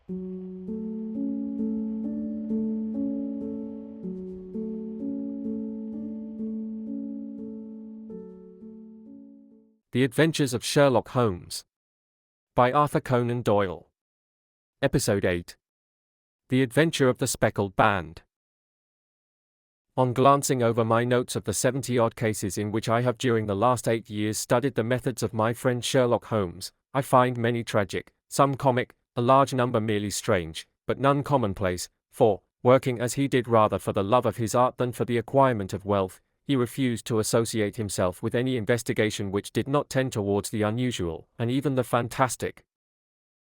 The Adventures of Sherlock Holmes by Arthur Conan Doyle. Episode 8. The Adventure of the Speckled Band. On glancing over my notes of the 70-odd cases in which I have during the last 8 years studied the methods of my friend Sherlock Holmes, I find many tragic, some comic, a large number merely strange, but none commonplace, for, working as he did rather for the love of his art than for the acquirement of wealth, he refused to associate himself with any investigation which did not tend towards the unusual, and even the fantastic.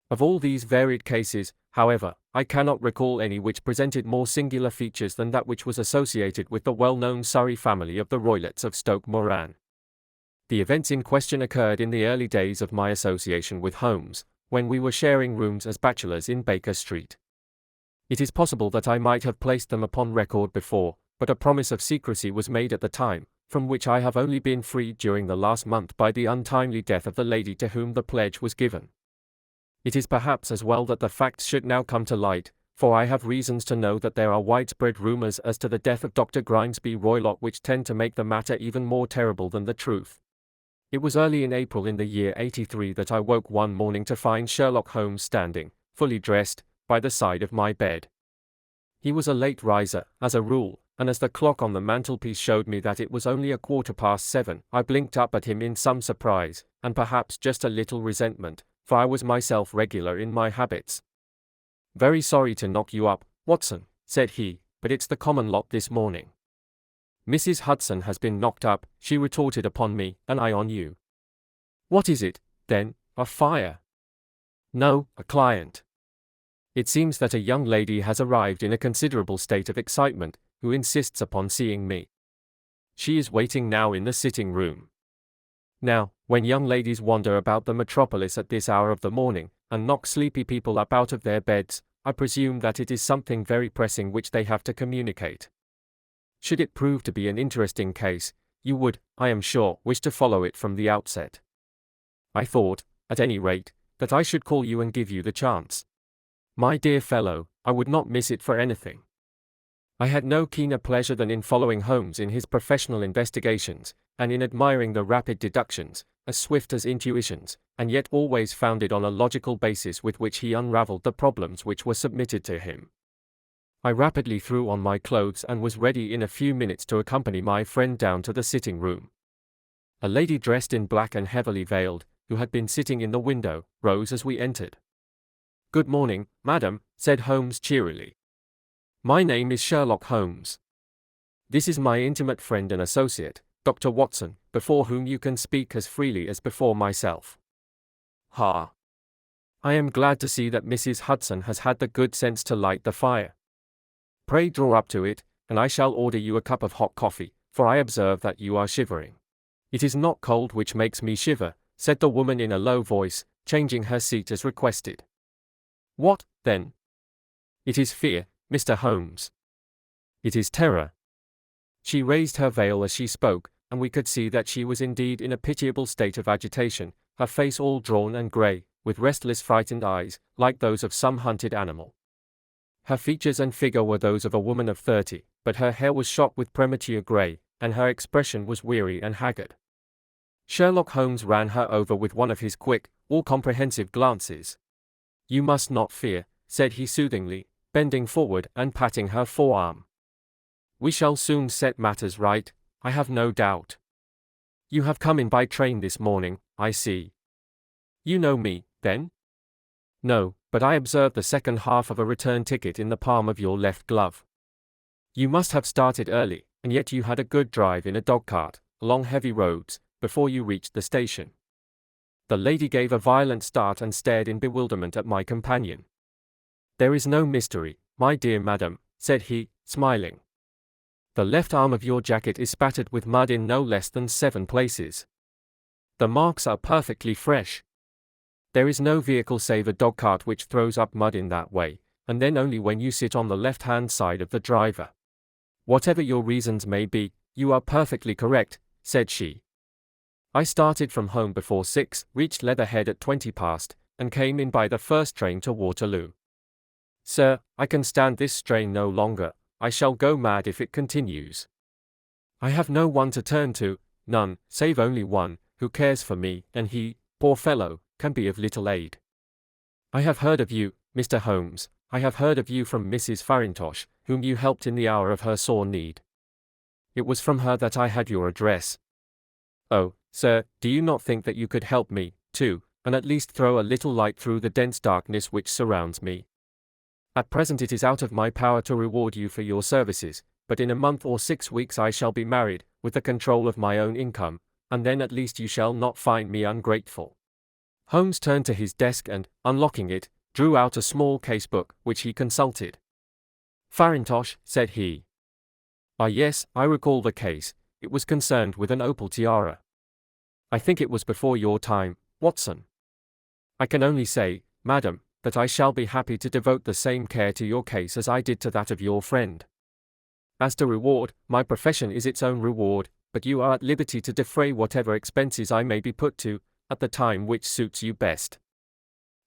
Of all these varied cases, however, I cannot recall any which presented more singular features than that which was associated with the well-known Surrey family of the Roylotts of Stoke Moran. The events in question occurred in the early days of my association with Holmes, when we were sharing rooms as bachelors in Baker Street. It is possible that I might have placed them upon record before, but a promise of secrecy was made at the time, from which I have only been freed during the last month by the untimely death of the lady to whom the pledge was given. It is perhaps as well that the facts should now come to light, for I have reasons to know that there are widespread rumors as to the death of Dr. Grimesby Roylott which tend to make the matter even more terrible than the truth. It was early in April in the year 83 that I woke one morning to find Sherlock Holmes standing, fully dressed, by the side of my bed. He was a late riser, as a rule, and as the clock on the mantelpiece showed me that it was only 7:15, I blinked up at him in some surprise, and perhaps just a little resentment, for I was myself regular in my habits. "Very sorry to knock you up, Watson," said he, "but it's the common lot this morning." "Mrs. Hudson has been knocked up," she retorted upon me, "and I on you." "What is it, then, a fire?" "No, a client. It seems that a young lady has arrived in a considerable state of excitement, who insists upon seeing me. She is waiting now in the sitting room." Now, when young ladies wander about the metropolis at this hour of the morning, and knock sleepy people up out of their beds, I presume that it is something very pressing which they have to communicate. Should it prove to be an interesting case, you would, I am sure, wish to follow it from the outset. I thought, at any rate, that I should call you and give you the chance. My dear fellow, I would not miss it for anything. I had no keener pleasure than in following Holmes in his professional investigations, and in admiring the rapid deductions, as swift as intuitions, and yet always founded on a logical basis with which he unraveled the problems which were submitted to him. I rapidly threw on my clothes and was ready in a few minutes to accompany my friend down to the sitting room. A lady dressed in black and heavily veiled, who had been sitting in the window, rose as we entered. "Good morning, madam," said Holmes cheerily. "My name is Sherlock Holmes. This is my intimate friend and associate, Dr. Watson, before whom you can speak as freely as before myself." "Ha! I am glad to see that Mrs. Hudson has had the good sense to light the fire. Pray draw up to it, and I shall order you a cup of hot coffee, for I observe that you are shivering." "It is not cold which makes me shiver," said the woman in a low voice, changing her seat as requested. "What, then?" "It is fear, Mr. Holmes. It is terror." She raised her veil as she spoke, and we could see that she was indeed in a pitiable state of agitation, her face all drawn and grey, with restless frightened eyes, like those of some hunted animal. Her features and figure were those of a woman of 30, but her hair was shot with premature grey, and her expression was weary and haggard. Sherlock Holmes ran her over with one of his quick, all-comprehensive glances. "You must not fear," said he soothingly, bending forward and patting her forearm. "We shall soon set matters right, I have no doubt. You have come in by train this morning, I see. You know me, then?" "No, but I observed the second half of a return ticket in the palm of your left glove. You must have started early, and yet you had a good drive in a dog-cart, along heavy roads, before you reached the station." The lady gave a violent start and stared in bewilderment at my companion. "There is no mystery, my dear madam," said he, smiling. "The left arm of your jacket is spattered with mud in no less than 7 places. The marks are perfectly fresh. There is no vehicle save a dog-cart which throws up mud in that way, and then only when you sit on the left-hand side of the driver. Whatever your reasons may be, you are perfectly correct," said she. "I started from home before 6, reached Leatherhead at 20 past, and came in by the first train to Waterloo. Sir, I can stand this strain no longer. I shall go mad if it continues. I have no one to turn to, none, save only one, who cares for me, and he, poor fellow, can be of little aid. I have heard of you, Mr. Holmes. I have heard of you from Mrs. Farintosh, whom you helped in the hour of her sore need. It was from her that I had your address. Oh, sir, do you not think that you could help me, too, and at least throw a little light through the dense darkness which surrounds me? At present it is out of my power to reward you for your services, but in a month or 6 weeks I shall be married, with the control of my own income, and then at least you shall not find me ungrateful. Holmes turned to his desk and, unlocking it, drew out a small case-book, which he consulted. Farintosh, said he. Ah yes, I recall the case. It was concerned with an opal tiara. I think it was before your time, Watson. I can only say, madam, that I shall be happy to devote the same care to your case as I did to that of your friend. As to reward, my profession is its own reward, but you are at liberty to defray whatever expenses I may be put to, at the time which suits you best.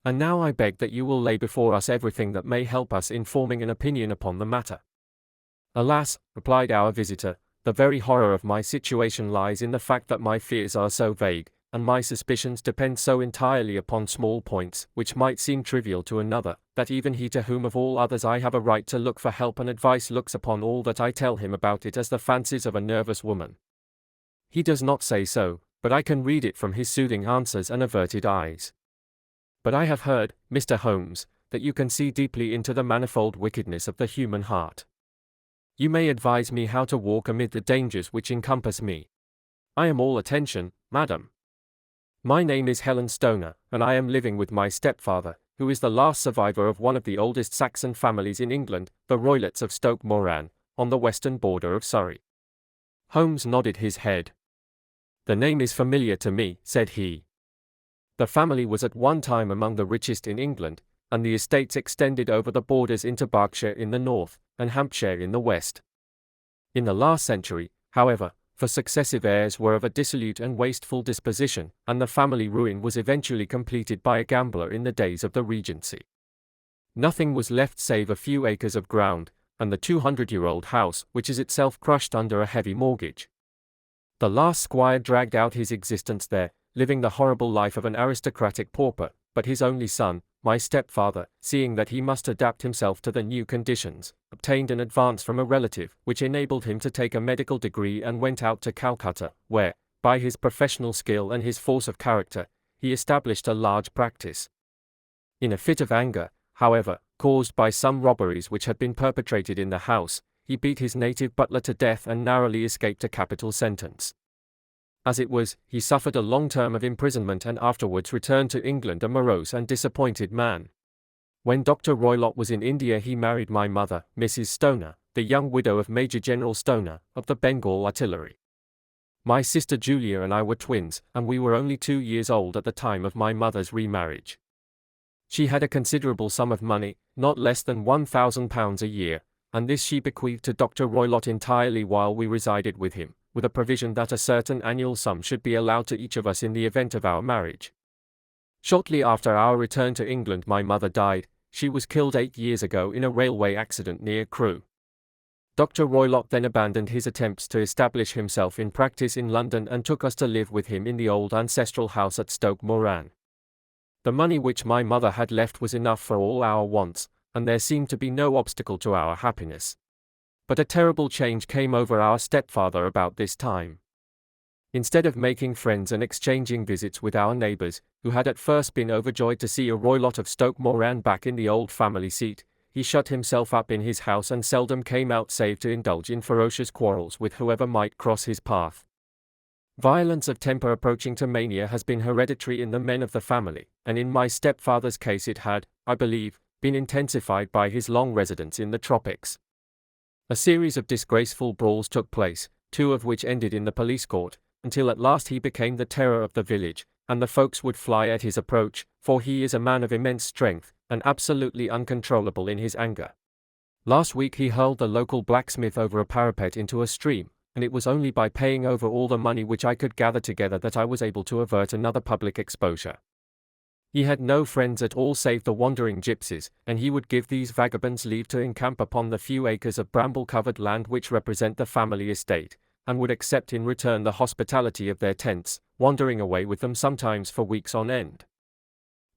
And now I beg that you will lay before us everything that may help us in forming an opinion upon the matter. Alas, replied our visitor, the very horror of my situation lies in the fact that my fears are so vague, and my suspicions depend so entirely upon small points, which might seem trivial to another, that even he to whom of all others I have a right to look for help and advice looks upon all that I tell him about it as the fancies of a nervous woman. He does not say so, but I can read it from his soothing answers and averted eyes. But I have heard, Mr. Holmes, that you can see deeply into the manifold wickedness of the human heart. You may advise me how to walk amid the dangers which encompass me. I am all attention, madam. My name is Helen Stoner, and I am living with my stepfather, who is the last survivor of one of the oldest Saxon families in England, the Roylotts of Stoke Moran, on the western border of Surrey. Holmes nodded his head. The name is familiar to me, said he. The family was at one time among the richest in England, and the estates extended over the borders into Berkshire in the north, and Hampshire in the west. In the last century, however, for successive heirs were of a dissolute and wasteful disposition, and the family ruin was eventually completed by a gambler in the days of the Regency. Nothing was left save a few acres of ground, and the 200-year-old house, which is itself crushed under a heavy mortgage. The last squire dragged out his existence there, living the horrible life of an aristocratic pauper, but his only son, my stepfather, seeing that he must adapt himself to the new conditions, obtained an advance from a relative, which enabled him to take a medical degree and went out to Calcutta, where, by his professional skill and his force of character, he established a large practice. In a fit of anger, however, caused by some robberies which had been perpetrated in the house, he beat his native butler to death and narrowly escaped a capital sentence. As it was, he suffered a long term of imprisonment and afterwards returned to England a morose and disappointed man. When Dr. Roylott was in India he married my mother, Mrs. Stoner, the young widow of Major General Stoner, of the Bengal Artillery. My sister Julia and I were twins, and we were only 2 years old at the time of my mother's remarriage. She had a considerable sum of money, not less than £1,000 a year, and this she bequeathed to Dr. Roylott entirely while we resided with him, with a provision that a certain annual sum should be allowed to each of us in the event of our marriage. Shortly after our return to England my mother died. She was killed 8 years ago in a railway accident near Crewe. Dr. Roylott then abandoned his attempts to establish himself in practice in London and took us to live with him in the old ancestral house at Stoke Moran. The money which my mother had left was enough for all our wants, and there seemed to be no obstacle to our happiness. But a terrible change came over our stepfather about this time. Instead of making friends and exchanging visits with our neighbours, who had at first been overjoyed to see a Roylott of Stoke Moran back in the old family seat, he shut himself up in his house and seldom came out save to indulge in ferocious quarrels with whoever might cross his path. Violence of temper approaching to mania has been hereditary in the men of the family, and in my stepfather's case it had, I believe, been intensified by his long residence in the tropics. A series of disgraceful brawls took place, 2 of which ended in the police court, until at last he became the terror of the village, and the folks would fly at his approach, for he is a man of immense strength, and absolutely uncontrollable in his anger. Last week he hurled the local blacksmith over a parapet into a stream, and it was only by paying over all the money which I could gather together that I was able to avert another public exposure. He had no friends at all save the wandering gypsies, and he would give these vagabonds leave to encamp upon the few acres of bramble-covered land which represent the family estate, and would accept in return the hospitality of their tents, wandering away with them sometimes for weeks on end.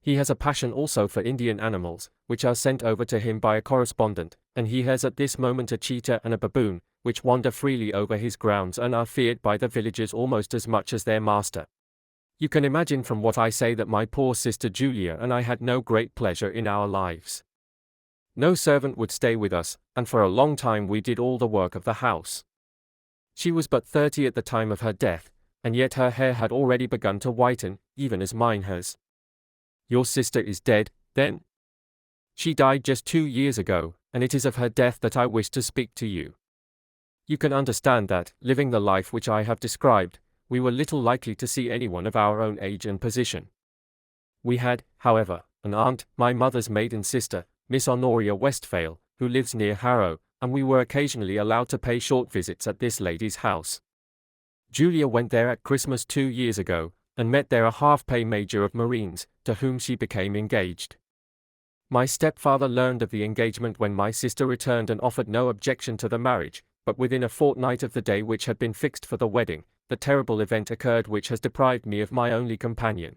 He has a passion also for Indian animals, which are sent over to him by a correspondent, and he has at this moment a cheetah and a baboon, which wander freely over his grounds and are feared by the villagers almost as much as their master. You can imagine from what I say that my poor sister Julia and I had no great pleasure in our lives. No servant would stay with us, and for a long time we did all the work of the house. She was but 30 at the time of her death, and yet her hair had already begun to whiten, even as mine has. Your sister is dead, then? She died just 2 years ago, and it is of her death that I wish to speak to you. You can understand that, living the life which I have described, we were little likely to see anyone of our own age and position. We had, however, an aunt, my mother's maiden sister, Miss Honoria Westphale, who lives near Harrow, and we were occasionally allowed to pay short visits at this lady's house. Julia went there at Christmas 2 years ago, and met there a half-pay major of Marines, to whom she became engaged. My stepfather learned of the engagement when my sister returned and offered no objection to the marriage, but within a fortnight of the day which had been fixed for the wedding, the terrible event occurred which has deprived me of my only companion.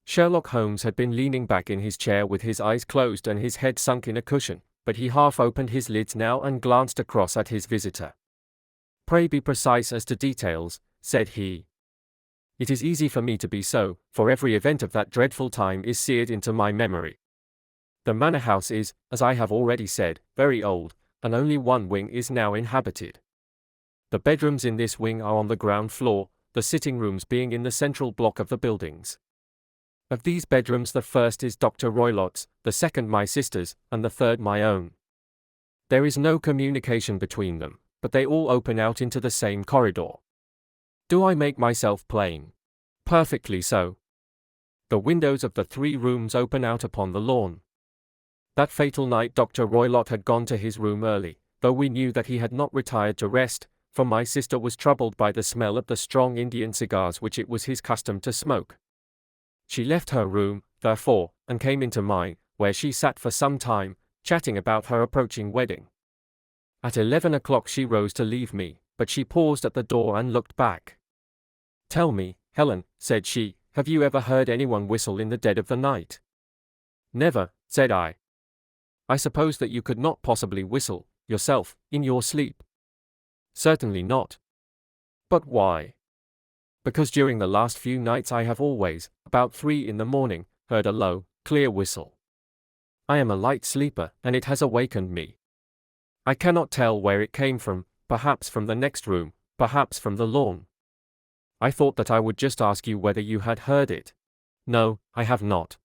Sherlock Holmes had been leaning back in his chair with his eyes closed and his head sunk in a cushion, but he half opened his lids now and glanced across at his visitor. "Pray be precise as to details," said he. "It is easy for me to be so, for every event of that dreadful time is seared into my memory. The manor house is, as I have already said, very old, and only one wing is now inhabited. The bedrooms in this wing are on the ground floor, the sitting rooms being in the central block of the buildings. Of these bedrooms the first is Dr. Roylott's, the second my sister's, and the third my own. There is no communication between them, but they all open out into the same corridor. Do I make myself plain? Perfectly so. The windows of the 3 rooms open out upon the lawn. That fatal night Dr. Roylott had gone to his room early, though we knew that he had not retired to rest, for my sister was troubled by the smell of the strong Indian cigars which it was his custom to smoke. She left her room, therefore, and came into mine, where she sat for some time, chatting about her approaching wedding. At 11 o'clock she rose to leave me, but she paused at the door and looked back. "Tell me, Helen," said she, "have you ever heard anyone whistle in the dead of the night?" "Never," said I. "I suppose that you could not possibly whistle, yourself, in your sleep?" "Certainly not." "But why?" "Because during the last few nights I have always, about 3 in the morning, heard a low, clear whistle. I am a light sleeper, and it has awakened me. I cannot tell where it came from, perhaps from the next room, perhaps from the lawn. I thought that I would just ask you whether you had heard it." "No, I have not."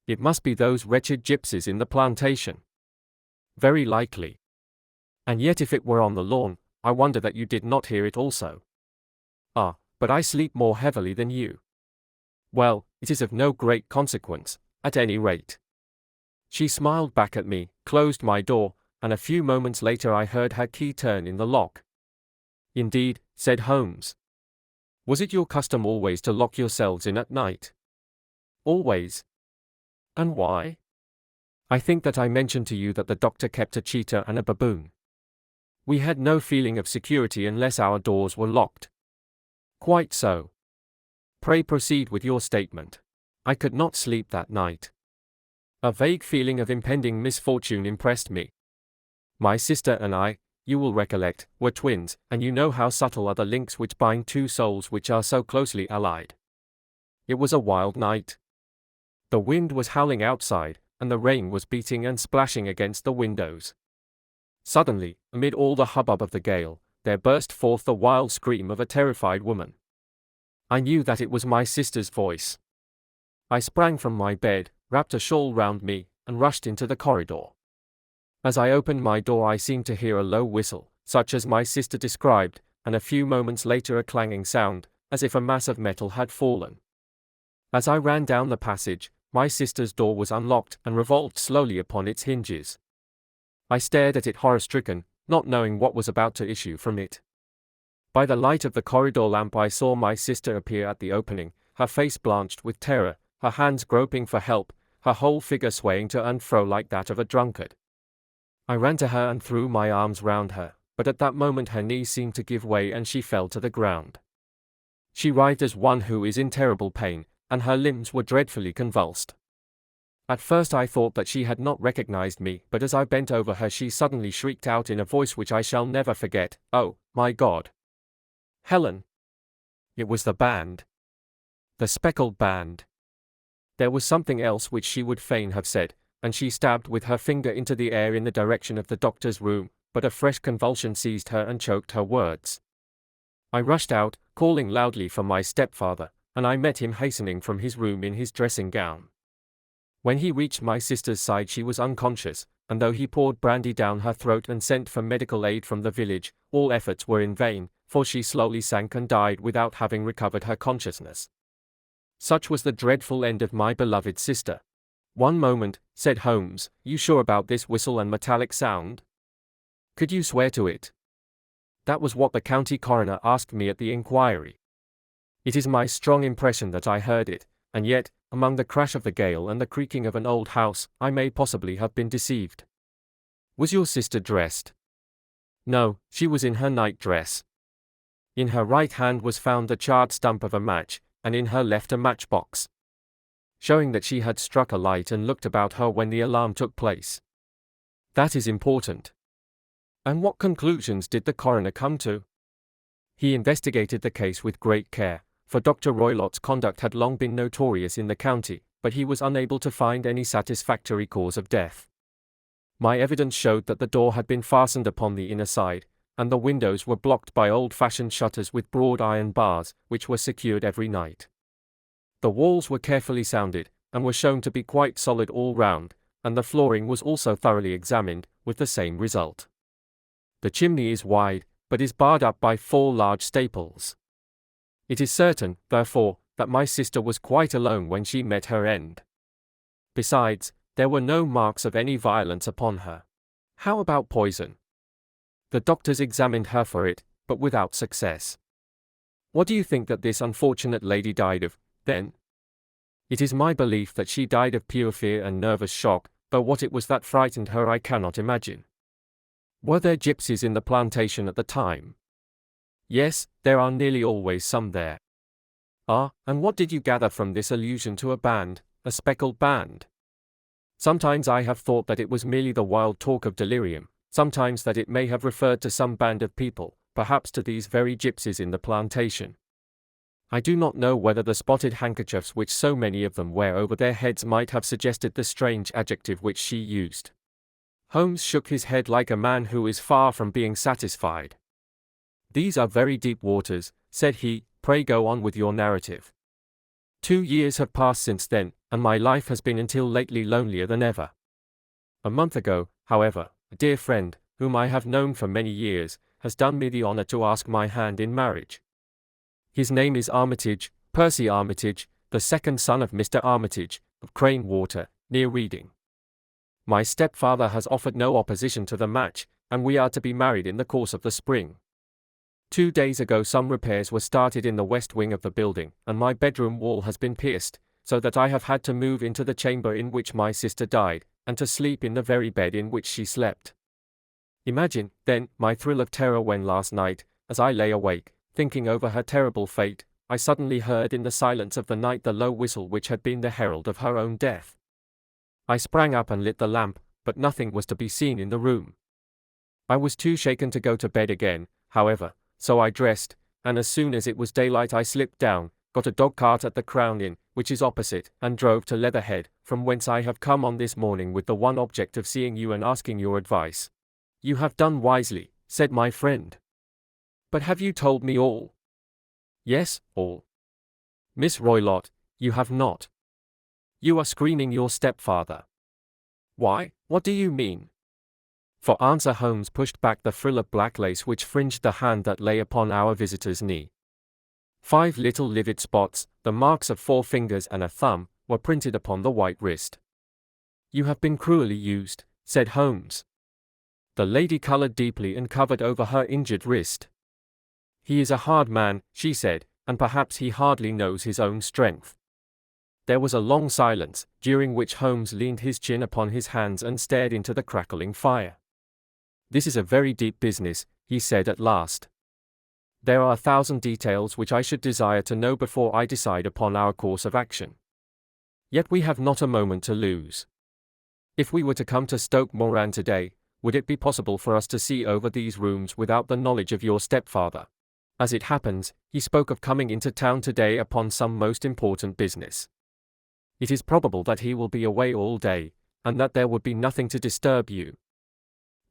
"It must be those wretched gypsies in the plantation." "Very likely. And yet if it were on the lawn, I wonder that you did not hear it also." "Ah, but I sleep more heavily than you." "Well, it is of no great consequence, at any rate." She smiled back at me, closed my door, and a few moments later I heard her key turn in the lock. "Indeed," said Holmes. "Was it your custom always to lock yourselves in at night?" "Always." "And why?" "I think that I mentioned to you that the doctor kept a cheetah and a baboon. We had no feeling of security unless our doors were locked." "Quite so. Pray proceed with your statement." "I could not sleep that night. A vague feeling of impending misfortune impressed me. My sister and I, you will recollect, were twins, and you know how subtle are the links which bind 2 souls which are so closely allied. It was a wild night. The wind was howling outside, and the rain was beating and splashing against the windows. Suddenly, amid all the hubbub of the gale, there burst forth the wild scream of a terrified woman. I knew that it was my sister's voice. I sprang from my bed, wrapped a shawl round me, and rushed into the corridor. As I opened my door I seemed to hear a low whistle, such as my sister described, and a few moments later a clanging sound, as if a mass of metal had fallen. As I ran down the passage, my sister's door was unlocked and revolved slowly upon its hinges. I stared at it horror-stricken, not knowing what was about to issue from it. By the light of the corridor lamp I saw my sister appear at the opening, her face blanched with terror, her hands groping for help, her whole figure swaying to and fro like that of a drunkard. I ran to her and threw my arms round her, but at that moment her knees seemed to give way and she fell to the ground. She writhed as one who is in terrible pain, and her limbs were dreadfully convulsed. At first I thought that she had not recognized me, but as I bent over her she suddenly shrieked out in a voice which I shall never forget, "Oh, my God! Helen!" It was the band. The Speckled band. There was something else which she would fain have said, and she stabbed with her finger into the air in the direction of the doctor's room, but a fresh convulsion seized her and choked her words. I rushed out, calling loudly for my stepfather, and I met him hastening from his room in his dressing gown. When he reached my sister's side she was unconscious, and though he poured brandy down her throat and sent for medical aid from the village, all efforts were in vain, for she slowly sank and died without having recovered her consciousness. Such was the dreadful end of my beloved sister. "One moment," said Holmes, "you sure about this whistle and metallic sound? Could you swear to it?" That was what the county coroner asked me at the inquiry. It is my strong impression that I heard it, and yet, among the crash of the gale and the creaking of an old house, I may possibly have been deceived. Was your sister dressed? No, she was in her night dress. In her right hand was found the charred stump of a match, and in her left a matchbox, showing that she had struck a light and looked about her when the alarm took place. That is important. And what conclusions did the coroner come to? He investigated the case with great care, for Dr. Roylott's conduct had long been notorious in the county, but he was unable to find any satisfactory cause of death. My evidence showed that the door had been fastened upon the inner side, and the windows were blocked by old-fashioned shutters with broad iron bars, which were secured every night. The walls were carefully sounded, and were shown to be quite solid all round, and the flooring was also thoroughly examined, with the same result. The chimney is wide, but is barred up by 4 large staples. It is certain, therefore, that my sister was quite alone when she met her end. Besides, there were no marks of any violence upon her. How about poison? The doctors examined her for it, but without success. What do you think that this unfortunate lady died of, then? It is my belief that she died of pure fear and nervous shock, though what it was that frightened her I cannot imagine. Were there gypsies in the plantation at the time? Yes, there are nearly always some there. Ah, and what did you gather from this allusion to a band, a speckled band? Sometimes I have thought that it was merely the wild talk of delirium, sometimes that it may have referred to some band of people, perhaps to these very gypsies in the plantation. I do not know whether the spotted handkerchiefs which so many of them wear over their heads might have suggested the strange adjective which she used. Holmes shook his head like a man who is far from being satisfied. "These are very deep waters," said he, "pray go on with your narrative. 2 years have passed since then, and my life has been until lately lonelier than ever. A month ago, however, a dear friend, whom I have known for many years, has done me the honor to ask my hand in marriage. His name is Armitage, Percy Armitage, the second son of Mr. Armitage, of Crane Water, near Reading. My stepfather has offered no opposition to the match, and we are to be married in the course of the spring. 2 days ago some repairs were started in the west wing of the building, and my bedroom wall has been pierced, so that I have had to move into the chamber in which my sister died, and to sleep in the very bed in which she slept. Imagine, then, my thrill of terror when last night, as I lay awake, thinking over her terrible fate, I suddenly heard in the silence of the night the low whistle which had been the herald of her own death. I sprang up and lit the lamp, but nothing was to be seen in the room. I was too shaken to go to bed again, however, so I dressed, and as soon as it was daylight I slipped down, got a dog-cart at the Crown Inn, which is opposite, and drove to Leatherhead, from whence I have come on this morning with the one object of seeing you and asking your advice." "You have done wisely," said my friend. "But have you told me all?" "Yes, all." "Miss Roylott, you have not. You are screening your stepfather." "Why, what do you mean?" For answer Holmes pushed back the frill of black lace which fringed the hand that lay upon our visitor's knee. 5 little livid spots, the marks of 4 fingers and a thumb, were printed upon the white wrist. "You have been cruelly used," said Holmes. The lady colored deeply and covered over her injured wrist. "He is a hard man," she said, "and perhaps he hardly knows his own strength." There was a long silence, during which Holmes leaned his chin upon his hands and stared into the crackling fire. "This is a very deep business," he said at last. "There are 1,000 details which I should desire to know before I decide upon our course of action. Yet we have not a moment to lose. If we were to come to Stoke Moran today, would it be possible for us to see over these rooms without the knowledge of your stepfather? As it happens, he spoke of coming into town today upon some most important business. It is probable that he will be away all day, and that there would be nothing to disturb you.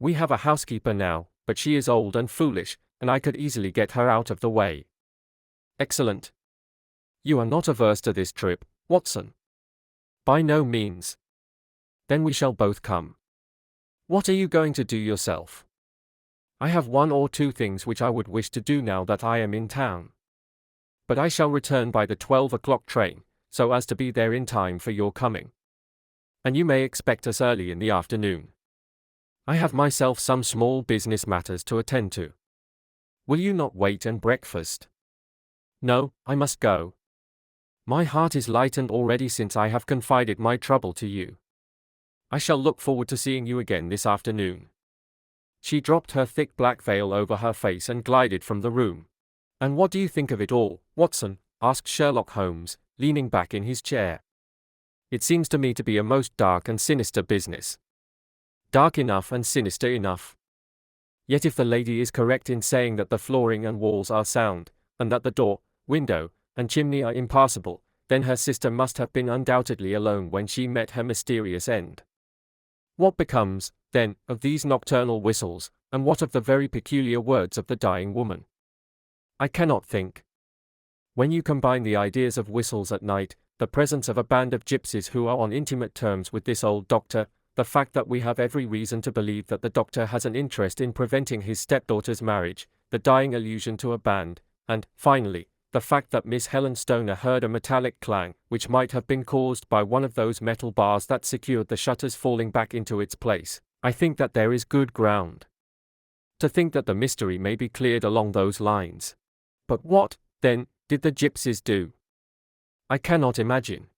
We have a housekeeper now, but she is old and foolish, and I could easily get her out of the way." "Excellent. You are not averse to this trip, Watson?" "By no means." "Then we shall both come. What are you going to do yourself?" "I have 1 or 2 things which I would wish to do now that I am in town. But I shall return by the 12 o'clock train, so as to be there in time for your coming. And you may expect us early in the afternoon. I have myself some small business matters to attend to. Will you not wait and breakfast?" "No, I must go. My heart is lightened already since I have confided my trouble to you. I shall look forward to seeing you again this afternoon." She dropped her thick black veil over her face and glided from the room. "And what do you think of it all, Watson?" asked Sherlock Holmes, leaning back in his chair. "It seems to me to be a most dark and sinister business." "Dark enough and sinister enough. Yet if the lady is correct in saying that the flooring and walls are sound, and that the door, window, and chimney are impassable, then her sister must have been undoubtedly alone when she met her mysterious end. What becomes, then, of these nocturnal whistles, and what of the very peculiar words of the dying woman? I cannot think. When you combine the ideas of whistles at night, the presence of a band of gypsies who are on intimate terms with this old doctor, the fact that we have every reason to believe that the doctor has an interest in preventing his stepdaughter's marriage, the dying allusion to a band, and, finally, the fact that Miss Helen Stoner heard a metallic clang, which might have been caused by one of those metal bars that secured the shutters falling back into its place, I think that there is good ground to think that the mystery may be cleared along those lines. But what, then, did the gypsies do? I cannot imagine.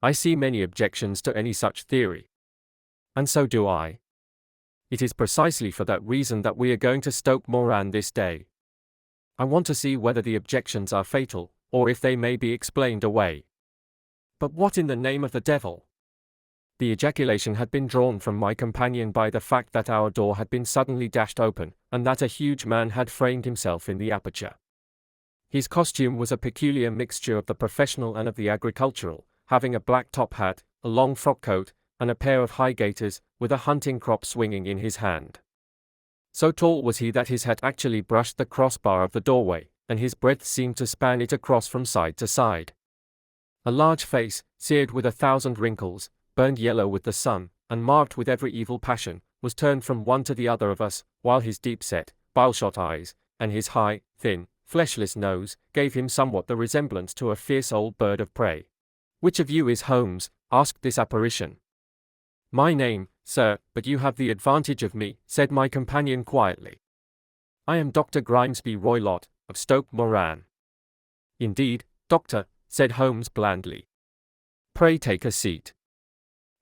I see many objections to any such theory. And so do I. It is precisely for that reason that we are going to Stoke Moran this day. I want to see whether the objections are fatal, or if they may be explained away." "But what in the name of the devil?" The ejaculation had been drawn from my companion by the fact that our door had been suddenly dashed open, and that a huge man had framed himself in the aperture. His costume was a peculiar mixture of the professional and of the agricultural, having a black top hat, a long frock coat, and a pair of high gaiters, with a hunting crop swinging in his hand. So tall was he that his hat actually brushed the crossbar of the doorway, and his breadth seemed to span it across from side to side. A large face, seared with 1,000 wrinkles, burned yellow with the sun, and marked with every evil passion, was turned from one to the other of us, while his deep-set, bile-shot eyes, and his high, thin, fleshless nose, gave him somewhat the resemblance to a fierce old bird of prey. "Which of you is Holmes?" asked this apparition. "My name, sir, but you have the advantage of me," said my companion quietly. "I am Dr. Grimesby Roylott, of Stoke Moran." "Indeed, doctor," said Holmes blandly. "Pray take a seat."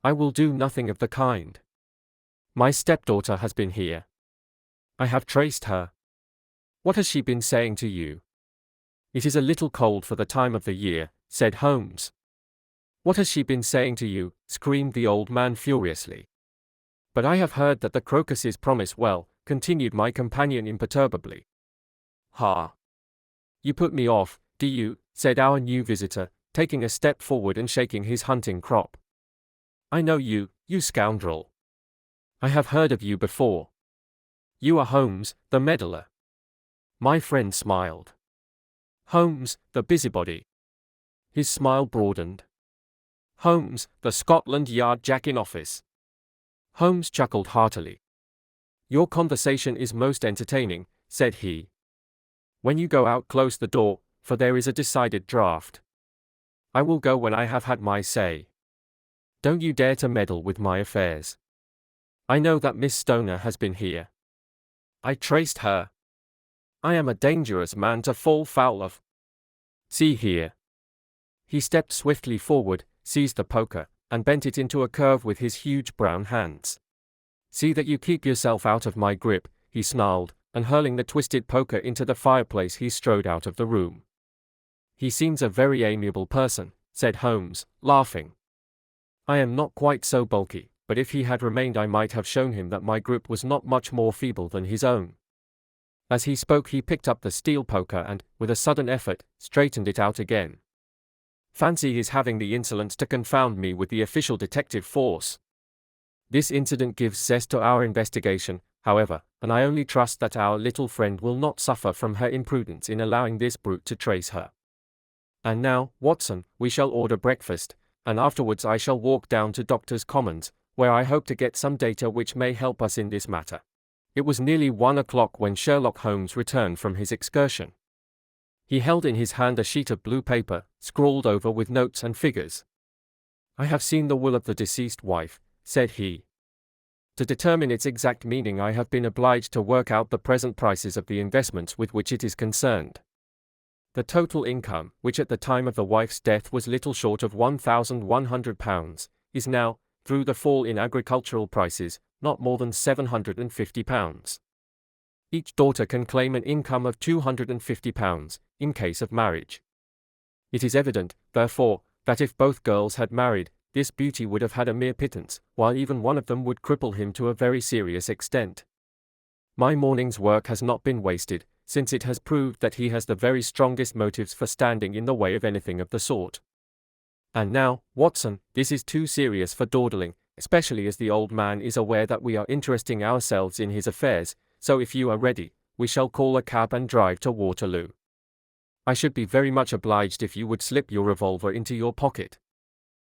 "I will do nothing of the kind. My stepdaughter has been here. I have traced her." "What has she been saying to you?" "It is a little cold for the time of the year," said Holmes. "What has she been saying to you?" screamed the old man furiously. "But I have heard that the crocuses promise well," continued my companion imperturbably. "Ha! You put me off, do you?" said our new visitor, taking a step forward and shaking his hunting crop. "I know you, you scoundrel. I have heard of you before. You are Holmes, the meddler." My friend smiled. "Holmes, the busybody." His smile broadened. "Holmes, the Scotland Yard Jack in office." Holmes chuckled heartily. "Your conversation is most entertaining," said he. "When you go out, close the door, for there is a decided draught. I will go when I have had my say. Don't you dare to meddle with my affairs. I know that Miss Stoner has been here. I traced her. I am a dangerous man to fall foul of. See here." He stepped swiftly forward, seized the poker, and bent it into a curve with his huge brown hands. "See that you keep yourself out of my grip," he snarled, and hurling the twisted poker into the fireplace he strode out of the room. "He seems a very amiable person," said Holmes, laughing. "I am not quite so bulky, but if he had remained I might have shown him that my grip was not much more feeble than his own." As he spoke he picked up the steel poker and, with a sudden effort, straightened it out again. "Fancy his having the insolence to confound me with the official detective force. This incident gives zest to our investigation, however, and I only trust that our little friend will not suffer from her imprudence in allowing this brute to trace her. And now, Watson, we shall order breakfast, and afterwards I shall walk down to Doctors' Commons, where I hope to get some data which may help us in this matter." It was nearly 1 o'clock when Sherlock Holmes returned from his excursion. He held in his hand a sheet of blue paper, scrawled over with notes and figures. "I have seen the will of the deceased wife," said he. "To determine its exact meaning I have been obliged to work out the present prices of the investments with which it is concerned. The total income, which at the time of the wife's death was little short of £1,100, is now, through the fall in agricultural prices, not more than £750. Each daughter can claim an income of £250, in case of marriage. It is evident, therefore, that if both girls had married, this beauty would have had a mere pittance, while even one of them would cripple him to a very serious extent. My morning's work has not been wasted, since it has proved that he has the very strongest motives for standing in the way of anything of the sort. And now, Watson, this is too serious for dawdling, especially as the old man is aware that we are interesting ourselves in his affairs, so if you are ready, we shall call a cab and drive to Waterloo. I should be very much obliged if you would slip your revolver into your pocket.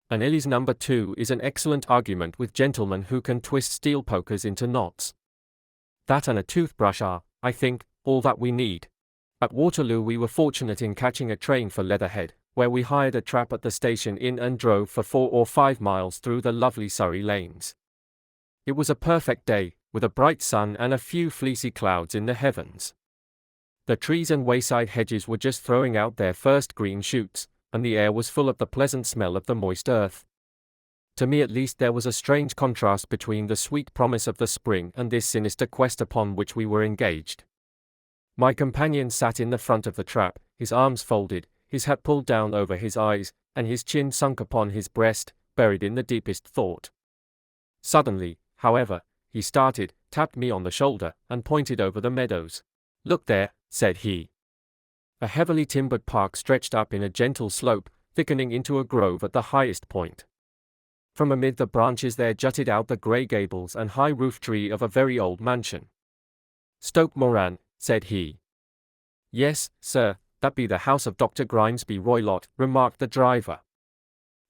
An Ellie's number 2 is an excellent argument with gentlemen who can twist steel pokers into knots. That and a toothbrush are, I think, all that we need. At Waterloo we were fortunate in catching a train for Leatherhead, where we hired a trap at the station inn and drove for 4 or 5 miles through the lovely Surrey lanes. It was a perfect day, with a bright sun and a few fleecy clouds in the heavens. The trees and wayside hedges were just throwing out their first green shoots, and the air was full of the pleasant smell of the moist earth. To me at least there was a strange contrast between the sweet promise of the spring and this sinister quest upon which we were engaged. My companion sat in the front of the trap, his arms folded, his hat pulled down over his eyes, and his chin sunk upon his breast, buried in the deepest thought. Suddenly, however, he started, tapped me on the shoulder, and pointed over the meadows. "Look there," said he. A heavily timbered park stretched up in a gentle slope, thickening into a grove at the highest point. From amid the branches there jutted out the grey gables and high roof tree of a very old mansion. "Stoke Moran," said he. "Yes, sir, that be the house of Dr. Grimesby Roylott," remarked the driver.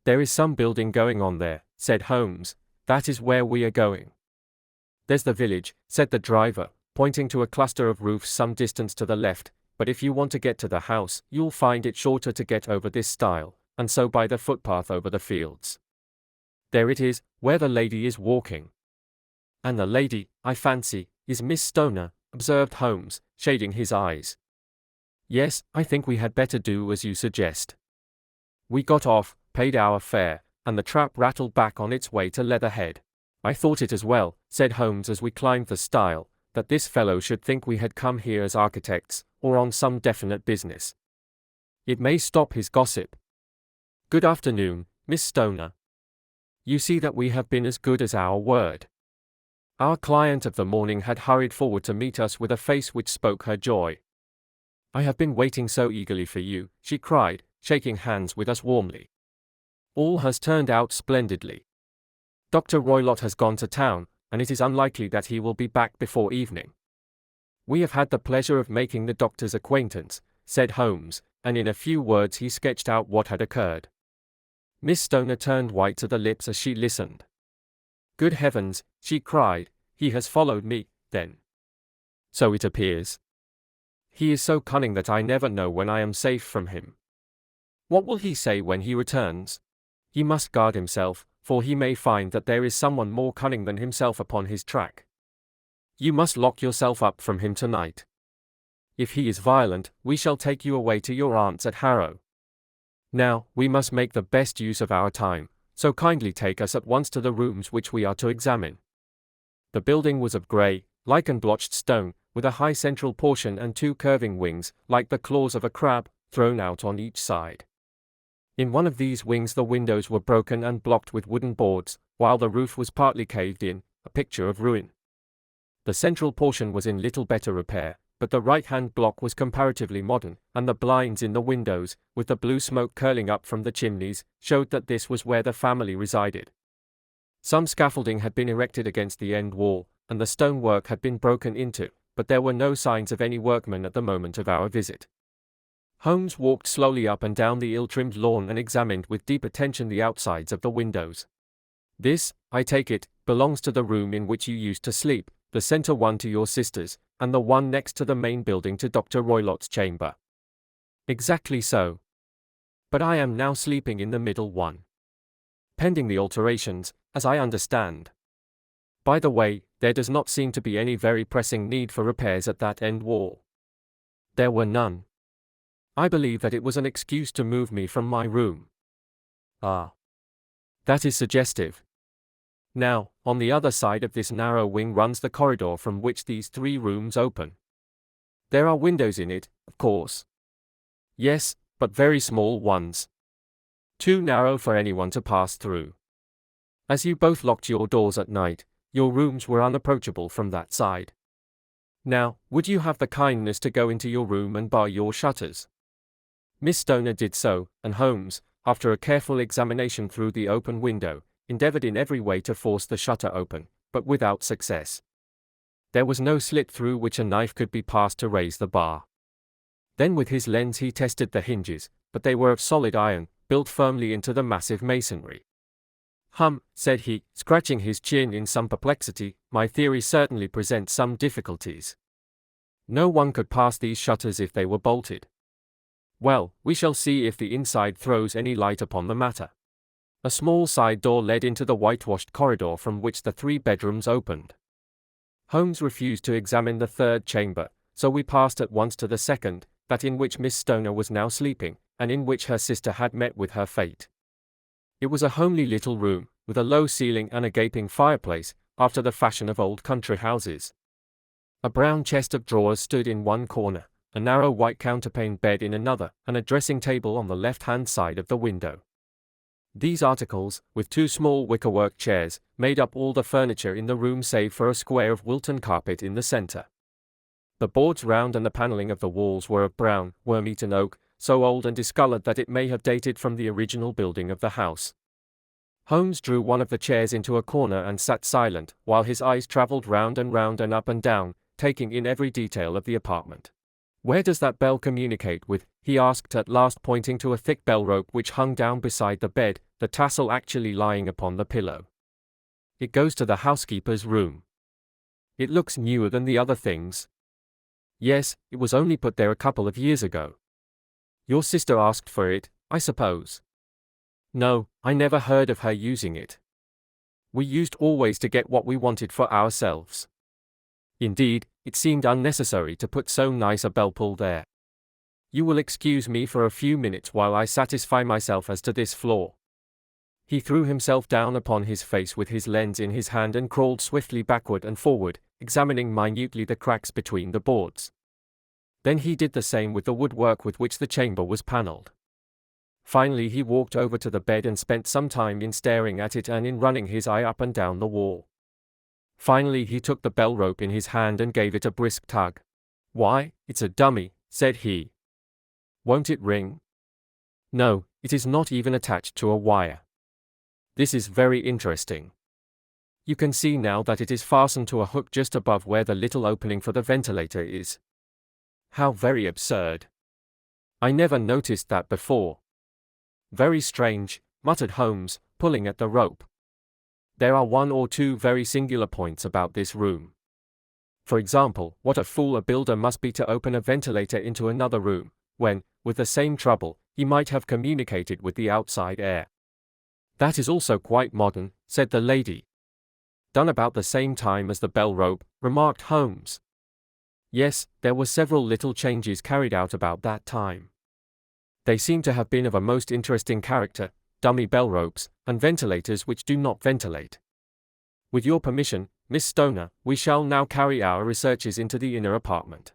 "There is some building going on there," said Holmes. "That is where we are going." "There's the village," said the driver, pointing to a cluster of roofs some distance to the left, "but if you want to get to the house, you'll find it shorter to get over this stile, and so by the footpath over the fields. There it is, where the lady is walking." "And the lady, I fancy, is Miss Stoner," observed Holmes, shading his eyes. "Yes, I think we had better do as you suggest." We got off, paid our fare, and the trap rattled back on its way to Leatherhead. "I thought it as well," said Holmes as we climbed the stile, "that this fellow should think we had come here as architects, or on some definite business. It may stop his gossip. Good afternoon, Miss Stoner. You see that we have been as good as our word." Our client of the morning had hurried forward to meet us with a face which spoke her joy. "I have been waiting so eagerly for you," she cried, shaking hands with us warmly. "All has turned out splendidly. Dr. Roylott has gone to town, and it is unlikely that he will be back before evening. We have had the pleasure of making the doctor's acquaintance," said Holmes, and in a few words he sketched out what had occurred. Miss Stoner turned white to the lips as she listened. "Good heavens," she cried, "he has followed me, then. So it appears. He is so cunning that I never know when I am safe from him. What will he say when he returns? He must guard himself, for he may find that there is someone more cunning than himself upon his track. You must lock yourself up from him tonight. If he is violent, we shall take you away to your aunt's at Harrow. Now, we must make the best use of our time, so kindly take us at once to the rooms which we are to examine. The building was of grey, lichen-blotched stone, with a high central portion and two curving wings, like the claws of a crab, thrown out on each side. In one of these wings the windows were broken and blocked with wooden boards, while the roof was partly caved in, a picture of ruin. The central portion was in little better repair, but the right-hand block was comparatively modern, and the blinds in the windows, with the blue smoke curling up from the chimneys, showed that this was where the family resided. Some scaffolding had been erected against the end wall, and the stonework had been broken into, but there were no signs of any workmen at the moment of our visit. Holmes walked slowly up and down the ill-trimmed lawn and examined with deep attention the outsides of the windows. "This, I take it, belongs to the room in which you used to sleep, the centre one to your sisters, and the one next to the main building to Dr. Roylott's chamber." "Exactly so. But I am now sleeping in the middle one. Pending the alterations, as I understand. By the way, there does not seem to be any very pressing need for repairs at that end wall." There were none. "I believe that it was an excuse to move me from my room." "Ah. That is suggestive. Now, on the other side of this narrow wing runs the corridor from which these three rooms open. There are windows in it, of course." "Yes, but very small ones. Too narrow for anyone to pass through. As you both locked your doors at night, your rooms were unapproachable from that side. Now, would you have the kindness to go into your room and bar your shutters?" Miss Stoner did so, and Holmes, after a careful examination through the open window, endeavored in every way to force the shutter open, but without success. There was no slit through which a knife could be passed to raise the bar. Then with his lens he tested the hinges, but they were of solid iron, built firmly into the massive masonry. Said he, scratching his chin in some perplexity, "my theory certainly presents some difficulties. No one could pass these shutters if they were bolted. Well, we shall see if the inside throws any light upon the matter." A small side door led into the whitewashed corridor from which the three bedrooms opened. Holmes refused to examine the third chamber, so we passed at once to the second, that in which Miss Stoner was now sleeping, and in which her sister had met with her fate. It was a homely little room, with a low ceiling and a gaping fireplace, after the fashion of old country houses. A brown chest of drawers stood in one corner, a narrow white counterpane bed in another, and a dressing table on the left-hand side of the window. These articles, with two small wickerwork chairs, made up all the furniture in the room save for a square of Wilton carpet in the centre. The boards round and the panelling of the walls were of brown, worm-eaten oak, so old and discoloured that it may have dated from the original building of the house. Holmes drew one of the chairs into a corner and sat silent, while his eyes travelled round and up and down, taking in every detail of the apartment. "Where does that bell communicate with?" he asked at last, pointing to a thick bell rope which hung down beside the bed, the tassel actually lying upon the pillow. "It goes to the housekeeper's room." "It looks newer than the other things." "Yes, it was only put there a couple of years ago." "Your sister asked for it, I suppose?" "No, I never heard of her using it. We used always to get what we wanted for ourselves. Indeed, it seemed unnecessary to put so nice a bell-pull there. You will excuse me for a few minutes while I satisfy myself as to this floor." He threw himself down upon his face with his lens in his hand and crawled swiftly backward and forward, examining minutely the cracks between the boards. Then he did the same with the woodwork with which the chamber was panelled. Finally he walked over to the bed and spent some time in staring at it and in running his eye up and down the wall. Finally he took the bell rope in his hand and gave it a brisk tug. "Why, it's a dummy," said he. "Won't it ring?" "No, it is not even attached to a wire. This is very interesting. You can see now that it is fastened to a hook just above where the little opening for the ventilator is. How very absurd. I never noticed that before." "Very strange," muttered Holmes, pulling at the rope. "There are one or two very singular points about this room. For example, what a fool a builder must be to open a ventilator into another room, when, with the same trouble, he might have communicated with the outside air." "That is also quite modern," said the lady. "Done about the same time as the bell rope," remarked Holmes. "Yes, there were several little changes carried out about that time. They seem to have been of a most interesting character, dummy bell ropes, and ventilators which do not ventilate. With your permission, Miss Stoner, we shall now carry our researches into the inner apartment.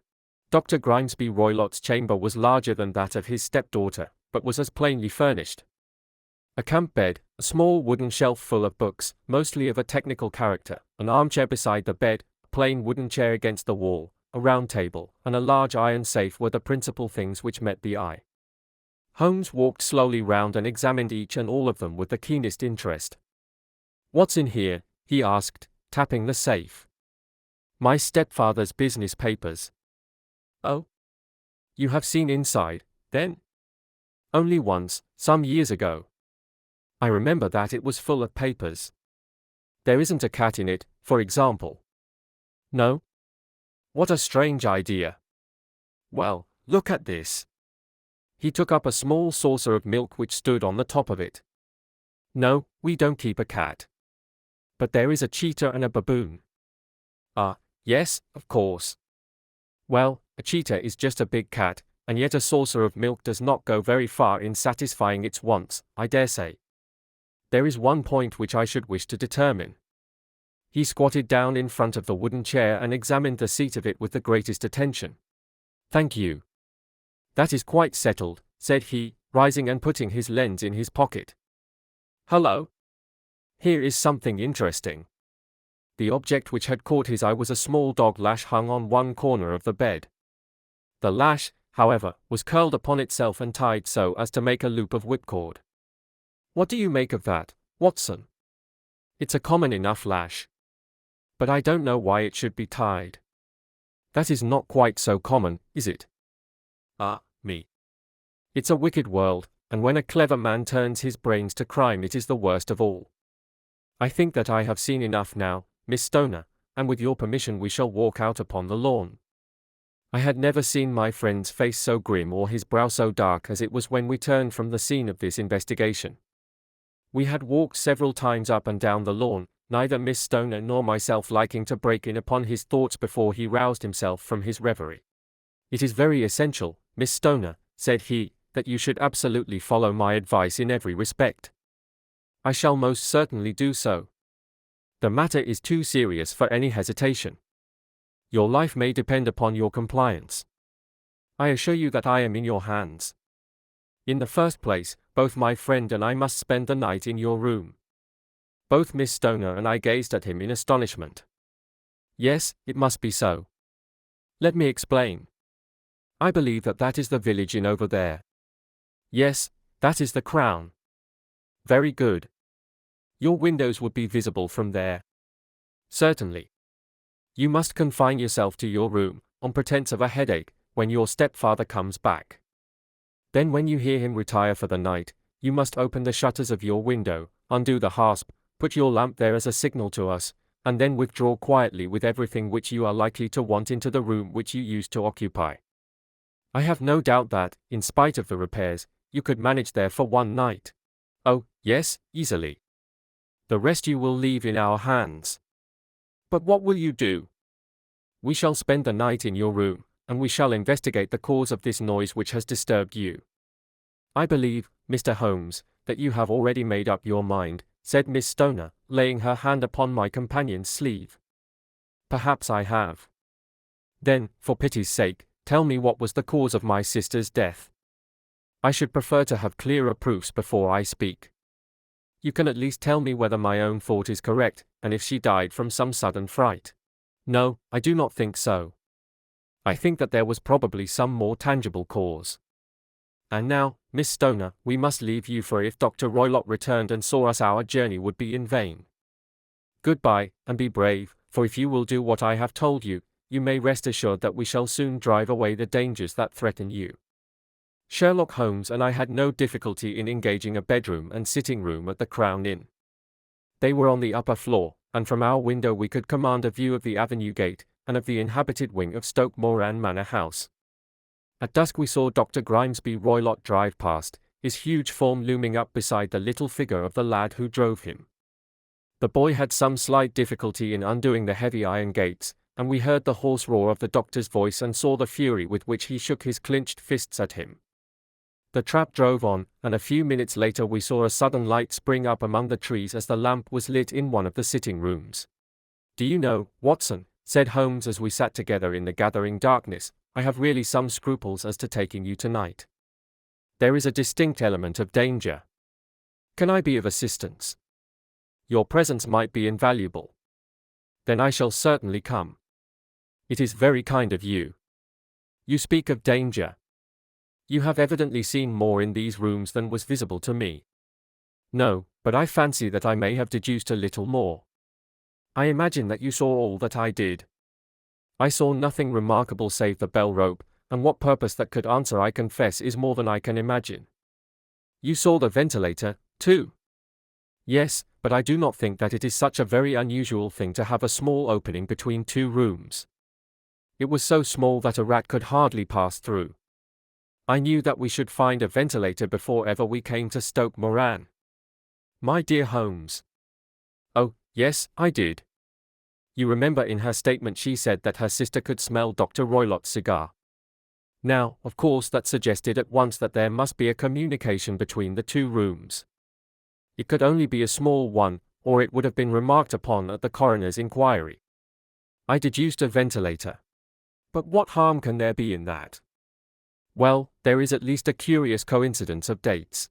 Dr. Grimesby Roylott's chamber was larger than that of his stepdaughter, but was as plainly furnished. A camp bed, a small wooden shelf full of books, mostly of a technical character, an armchair beside the bed, a plain wooden chair against the wall, a round table, and a large iron safe were the principal things which met the eye. Holmes walked slowly round and examined each and all of them with the keenest interest. "What's in here?" he asked, tapping the safe. "My stepfather's business papers." "Oh? You have seen inside, then?" "Only once, some years ago. I remember that it was full of papers. There isn't a cat in it, for example." "No? What a strange idea. Well, look at this." He took up a small saucer of milk which stood on the top of it. "No, we don't keep a cat. But there is a cheetah and a baboon." "Ah, yes, of course." "Well, a cheetah is just a big cat, and yet a saucer of milk does not go very far in satisfying its wants, I dare say. There is one point which I should wish to determine." He squatted down in front of the wooden chair and examined the seat of it with the greatest attention. "Thank you. That is quite settled," said he, rising and putting his lens in his pocket. "Hello! Here is something interesting." The object which had caught his eye was a small dog lash hung on one corner of the bed. The lash, however, was curled upon itself and tied so as to make a loop of whipcord. "What do you make of that, Watson?" "It's a common enough lash. But I don't know why it should be tied." "That is not quite so common, is it?" "Ah, me. It's a wicked world, and when a clever man turns his brains to crime it is the worst of all. I think that I have seen enough now, Miss Stoner, and with your permission we shall walk out upon the lawn." I had never seen my friend's face so grim or his brow so dark as it was when we turned from the scene of this investigation. We had walked several times up and down the lawn, neither Miss Stoner nor myself liking to break in upon his thoughts before he roused himself from his reverie. "It is very essential, Miss Stoner," said he, "that you should absolutely follow my advice in every respect." "I shall most certainly do so. The matter is too serious for any hesitation. Your life may depend upon your compliance. I assure you that I am in your hands. In the first place, both my friend and I must spend the night in your room." Both Miss Stoner and I gazed at him in astonishment. "Yes, it must be so. Let me explain. I believe that is the village inn over there." "Yes, that is the Crown." "Very good. Your windows would be visible from there." "Certainly. You must confine yourself to your room, on pretence of a headache, when your stepfather comes back. Then when you hear him retire for the night, you must open the shutters of your window, undo the hasp, put your lamp there as a signal to us, and then withdraw quietly with everything which you are likely to want into the room which you used to occupy. I have no doubt that, in spite of the repairs, you could manage there for one night." "Oh, yes, easily. The rest you will leave in our hands." "But what will you do?" "We shall spend the night in your room, and we shall investigate the cause of this noise which has disturbed you." "I believe, Mr. Holmes, that you have already made up your mind," said Miss Stoner, laying her hand upon my companion's sleeve. "Perhaps I have." "Then, for pity's sake, tell me what was the cause of my sister's death. I should prefer to have clearer proofs before I speak. You can at least tell me whether my own thought is correct, and if she died from some sudden fright." "No, I do not think so. I think that there was probably some more tangible cause. And now, Miss Stoner, we must leave you, for if Dr. Roylott returned and saw us our journey would be in vain. Goodbye, and be brave, for if you will do what I have told you, you may rest assured that we shall soon drive away the dangers that threaten you." Sherlock Holmes and I had no difficulty in engaging a bedroom and sitting room at the Crown Inn. They were on the upper floor, and from our window we could command a view of the avenue gate, and of the inhabited wing of Stoke Moran Manor House. At dusk we saw Dr. Grimesby Roylott drive past, his huge form looming up beside the little figure of the lad who drove him. The boy had some slight difficulty in undoing the heavy iron gates, and we heard the hoarse roar of the doctor's voice and saw the fury with which he shook his clenched fists at him. The trap drove on, and a few minutes later we saw a sudden light spring up among the trees as the lamp was lit in one of the sitting rooms. "Do you know, Watson," said Holmes as we sat together in the gathering darkness, "I have really some scruples as to taking you tonight. There is a distinct element of danger. Can I be of assistance? Your presence might be invaluable." "Then I shall certainly come." "It is very kind of you. You speak of danger. You have evidently seen more in these rooms than was visible to me." "No, but I fancy that I may have deduced a little more." "I imagine that you saw all that I did." "I saw nothing remarkable save the bell rope, and what purpose that could answer I confess is more than I can imagine." "You saw the ventilator, too?" "Yes, but I do not think that it is such a very unusual thing to have a small opening between two rooms. It was so small that a rat could hardly pass through. I knew that we should find a ventilator before ever we came to Stoke Moran." "My dear Holmes." "Oh, yes, I did. You remember in her statement she said that her sister could smell Dr. Roylott's cigar. Now, of course that suggested at once that there must be a communication between the two rooms. It could only be a small one, or it would have been remarked upon at the coroner's inquiry. I deduced a ventilator. But what harm can there be in that? Well, there is at least a curious coincidence of dates.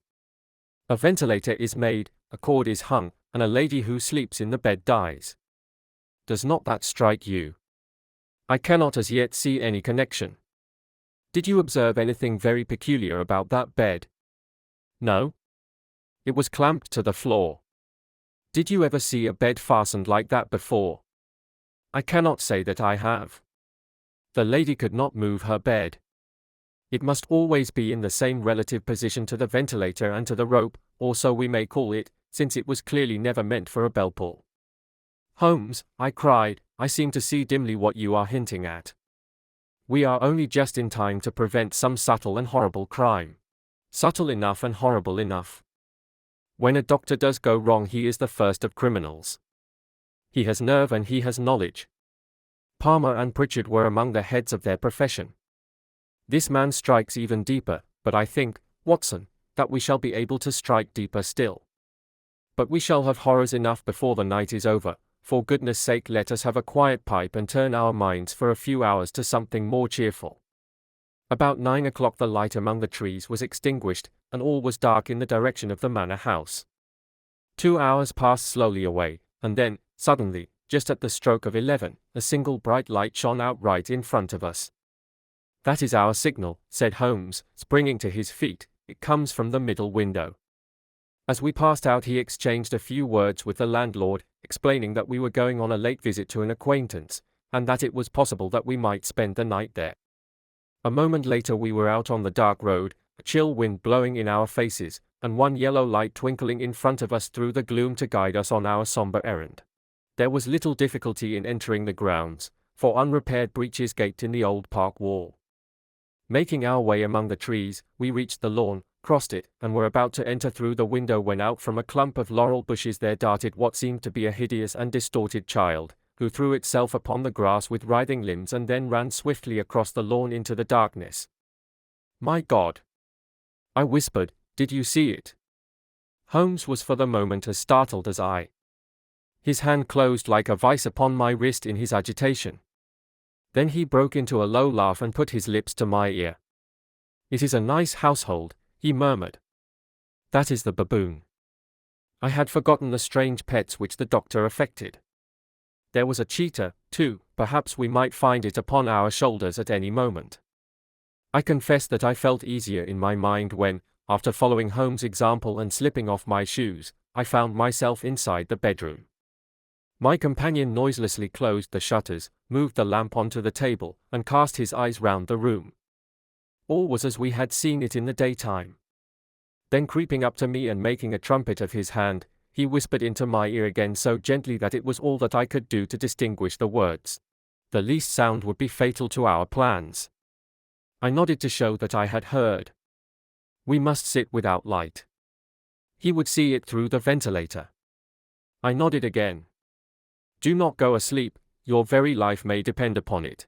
A ventilator is made, a cord is hung, and a lady who sleeps in the bed dies. Does not that strike you? I cannot as yet see any connection. Did you observe anything very peculiar about that bed?" "No. It was clamped to the floor." "Did you ever see a bed fastened like that before?" "I cannot say that I have." "The lady could not move her bed. It must always be in the same relative position to the ventilator and to the rope, or so we may call it, since it was clearly never meant for a bell pull." "Holmes," I cried, "I seem to see dimly what you are hinting at. We are only just in time to prevent some subtle and horrible crime. Subtle enough and horrible enough. When a doctor does go wrong he is the first of criminals. He has nerve and he has knowledge. Palmer and Pritchard were among the heads of their profession. This man strikes even deeper, but I think, Watson, that we shall be able to strike deeper still. But we shall have horrors enough before the night is over. For goodness sake let us have a quiet pipe and turn our minds for a few hours to something more cheerful." About 9 o'clock the light among the trees was extinguished, and all was dark in the direction of the manor house. 2 hours passed slowly away, and then, suddenly, just at the stroke of 11, a single bright light shone out right in front of us. "That is our signal," said Holmes, springing to his feet. "It comes from the middle window." As we passed out he exchanged a few words with the landlord, explaining that we were going on a late visit to an acquaintance, and that it was possible that we might spend the night there. A moment later we were out on the dark road, a chill wind blowing in our faces, and one yellow light twinkling in front of us through the gloom to guide us on our somber errand. There was little difficulty in entering the grounds, for unrepaired breaches gaped in the old park wall. Making our way among the trees, we reached the lawn, crossed it, and were about to enter through the window when out from a clump of laurel bushes there darted what seemed to be a hideous and distorted child, who threw itself upon the grass with writhing limbs and then ran swiftly across the lawn into the darkness. "My God!" I whispered, "did you see it?" Holmes was for the moment as startled as I. His hand closed like a vice upon my wrist in his agitation. Then he broke into a low laugh and put his lips to my ear. "It is a nice household," he murmured. "That is the baboon." I had forgotten the strange pets which the doctor affected. There was a cheetah, too, perhaps we might find it upon our shoulders at any moment. I confess that I felt easier in my mind when, after following Holmes' example and slipping off my shoes, I found myself inside the bedroom. My companion noiselessly closed the shutters, moved the lamp onto the table, and cast his eyes round the room. All was as we had seen it in the daytime. Then creeping up to me and making a trumpet of his hand, he whispered into my ear again so gently that it was all that I could do to distinguish the words. The least sound would be fatal to our plans. I nodded to show that I had heard. We must sit without light. He would see it through the ventilator. I nodded again. Do not go asleep, your very life may depend upon it.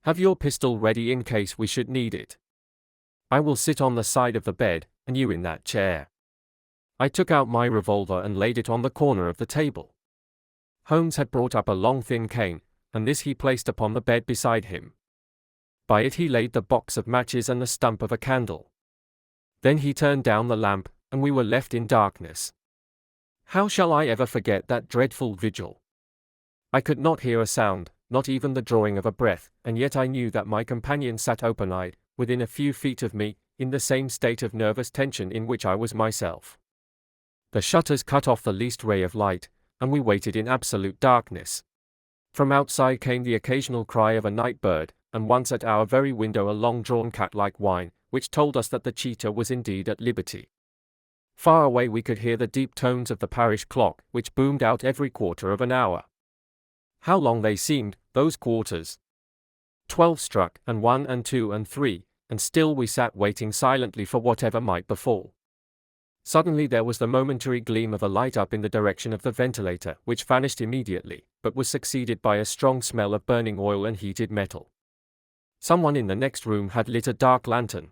Have your pistol ready in case we should need it. I will sit on the side of the bed, and you in that chair. I took out my revolver and laid it on the corner of the table. Holmes had brought up a long thin cane, and this he placed upon the bed beside him. By it he laid the box of matches and the stump of a candle. Then he turned down the lamp, and we were left in darkness. How shall I ever forget that dreadful vigil? I could not hear a sound, not even the drawing of a breath, and yet I knew that my companion sat open-eyed, within a few feet of me, in the same state of nervous tension in which I was myself. The shutters cut off the least ray of light, and we waited in absolute darkness. From outside came the occasional cry of a night bird, and once at our very window a long-drawn cat-like whine, which told us that the cheetah was indeed at liberty. Far away we could hear the deep tones of the parish clock, which boomed out every quarter of an hour. How long they seemed, those quarters! 12 struck, and 1 and 2 and 3, and still we sat waiting silently for whatever might befall. Suddenly there was the momentary gleam of a light up in the direction of the ventilator, which vanished immediately, but was succeeded by a strong smell of burning oil and heated metal. Someone in the next room had lit a dark lantern.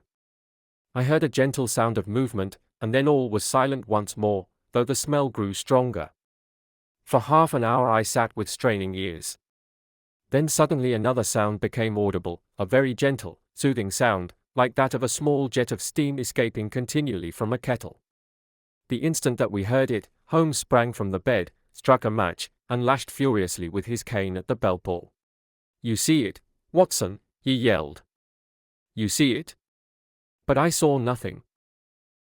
I heard a gentle sound of movement, and then all was silent once more, though the smell grew stronger. For half an hour I sat with straining ears. Then suddenly another sound became audible, a very gentle, soothing sound, like that of a small jet of steam escaping continually from a kettle. The instant that we heard it, Holmes sprang from the bed, struck a match, and lashed furiously with his cane at the bell-pull. "You see it, Watson," he yelled. "You see it?" But I saw nothing.